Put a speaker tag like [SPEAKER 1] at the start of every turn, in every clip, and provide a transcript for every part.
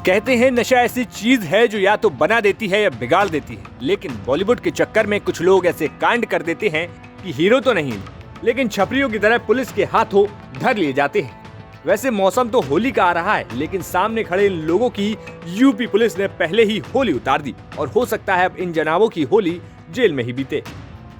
[SPEAKER 1] कहते हैं नशा ऐसी चीज है जो या तो बना देती है या बिगाड़ देती है, लेकिन बॉलीवुड के चक्कर में कुछ लोग ऐसे कांड कर देते हैं कि हीरो तो नहीं लेकिन छपरियों की तरह पुलिस के हाथों धर लिए जाते हैं। वैसे मौसम तो होली का आ रहा है, लेकिन सामने खड़े इन लोगों की यूपी पुलिस ने पहले ही होली उतार दी और हो सकता है अब इन जनाबों की होली जेल में ही बीते।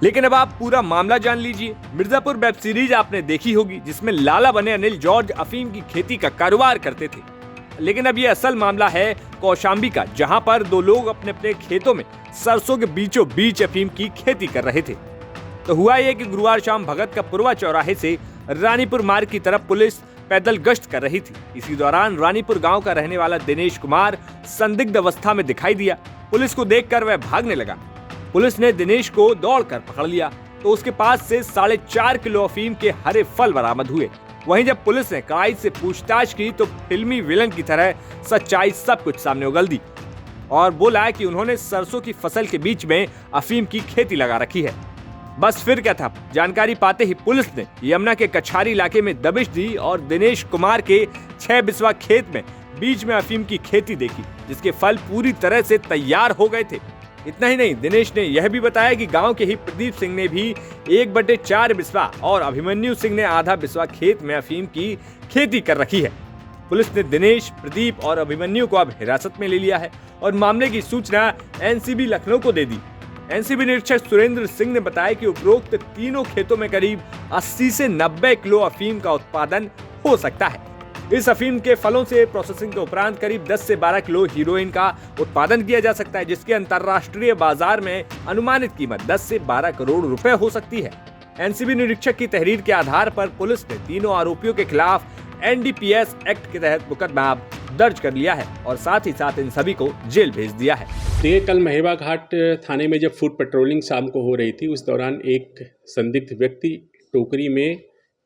[SPEAKER 1] लेकिन अब आप पूरा मामला जान लीजिए। मिर्जापुर वेब सीरीज आपने देखी होगी, जिसमें लाला बने अनिल जॉर्ज अफीम की खेती का कारोबार करते थे। लेकिन अब ये असल मामला है कौशाम्बी का, जहां पर दो लोग अपने अपने खेतों में सरसों के बीचों बीच अफीम की खेती कर रहे थे। तो हुआ ये कि गुरुवार शाम भगत का पुरवा चौराहे से रानीपुर मार्ग की तरफ पुलिस पैदल गश्त कर रही थी। इसी दौरान रानीपुर गांव का रहने वाला दिनेश कुमार संदिग्ध अवस्था में दिखाई दिया। पुलिस को देखकर वह भागने लगा। पुलिस ने दिनेश को दौड़कर पकड़ लिया तो उसके पास से 4.5 किलो अफीम के हरे फल बरामद हुए। वहीं जब पुलिस ने कड़ाई से पूछताछ की तो फिल्मी विलन की तरह सच्चाई सब कुछ सामने उगल दी और बोला कि उन्होंने सरसों की फसल के बीच में अफीम की खेती लगा रखी है। बस फिर क्या था, जानकारी पाते ही पुलिस ने यमुना के कछारी इलाके में दबिश दी और दिनेश कुमार के 6 बिस्वा खेत में बीच में अफीम की खेती देखी, जिसके फल पूरी तरह से तैयार हो गए थे। इतना ही नहीं, दिनेश ने यह भी बताया कि गांव के ही प्रदीप सिंह ने भी 1/4 बिस्वा और अभिमन्यु सिंह ने आधा बिस्वा खेत में अफीम की खेती कर रखी है। पुलिस ने दिनेश, प्रदीप और अभिमन्यु को अब हिरासत में ले लिया है और मामले की सूचना एनसीबी लखनऊ को दे दी। एनसीबी निरीक्षक सुरेंद्र सिंह ने बताया कि उपरोक्त तीनों खेतों में करीब 80 से 90 किलो अफीम का उत्पादन हो सकता है। इस अफीम के फलों से प्रोसेसिंग के उपरांत करीब 10 से 12 किलो हीरोइन का उत्पादन किया जा सकता है, जिसकी अंतर्राष्ट्रीय बाजार में अनुमानित कीमत 10 से 12 करोड़ रुपए हो सकती है। एनसीबी निरीक्षक की तहरीर के आधार पर पुलिस ने तीनों आरोपियों के खिलाफ एनडीपीएस एक्ट के तहत मुकदमा दर्ज कर लिया है और साथ ही साथ इन सभी को जेल भेज दिया है।
[SPEAKER 2] देखिए, कल महेवा घाट थाने में जब फूड पेट्रोलिंग शाम को हो रही थी, उस दौरान एक संदिग्ध व्यक्ति टोकरी में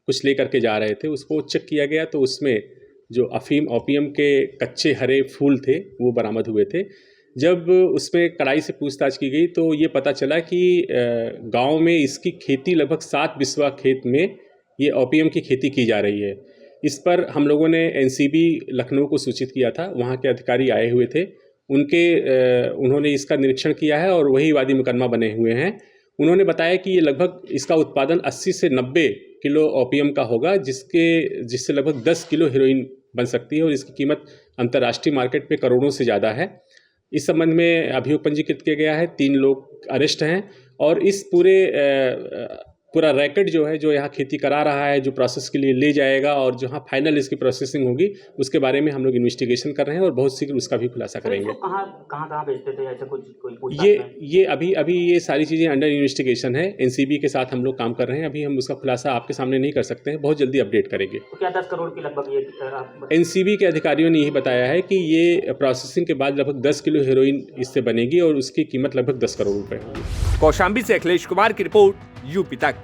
[SPEAKER 2] कुछ लेकर के जा रहे थे। उसको चेक किया गया तो उसमें जो अफीम ओपियम के कच्चे हरे फूल थे वो बरामद हुए थे। जब उसमें कड़ाई से पूछताछ की गई तो ये पता चला कि गांव में इसकी खेती लगभग 7 बिस्वा खेत में ये ओपियम की खेती की जा रही है। इस पर हम लोगों ने एनसीबी लखनऊ को सूचित किया था। वहाँ के अधिकारी आए हुए थे, उन्होंने इसका निरीक्षण किया है और वही वादी मुकदमा बने हुए हैं। उन्होंने बताया कि ये लगभग इसका उत्पादन 80 से 90 किलो ओपियम का होगा, जिससे लगभग 10 किलो हीरोइन बन सकती है और इसकी कीमत अंतर्राष्ट्रीय मार्केट पे करोड़ों से ज़्यादा है। इस संबंध में अभियोग पंजीकृत किया गया है। 3 लोग अरेस्ट हैं और इस पूरा रैकेट जो है, जो यहाँ खेती करा रहा है, जो प्रोसेस के लिए ले जाएगा और जहाँ फाइनल इसकी प्रोसेसिंग होगी, उसके बारे में हम लोग इन्वेस्टिगेशन कर रहे हैं और बहुत शीघ्र उसका भी खुलासा करेंगे।
[SPEAKER 3] कहाँ बेचते थे, ऐसा कुछ
[SPEAKER 2] ये अभी ये सारी चीज़ें अंडर इन्वेस्टिगेशन है। एनसीबी के साथ हम लोग काम कर रहे हैं। अभी हम उसका खुलासा आपके सामने नहीं कर सकते हैं, बहुत जल्दी अपडेट करेंगे।
[SPEAKER 3] तो क्या 10 करोड़ की लगभग ये
[SPEAKER 2] एनसीबी के अधिकारियों ने यही बताया है कि ये प्रोसेसिंग के बाद लगभग 10 किलो हेरोइन इससे बनेगी और उसकी कीमत लगभग 10 करोड़ रुपए होगी।
[SPEAKER 1] कौशाम्बी से अखिलेश कुमार की रिपोर्ट, यूपी तक।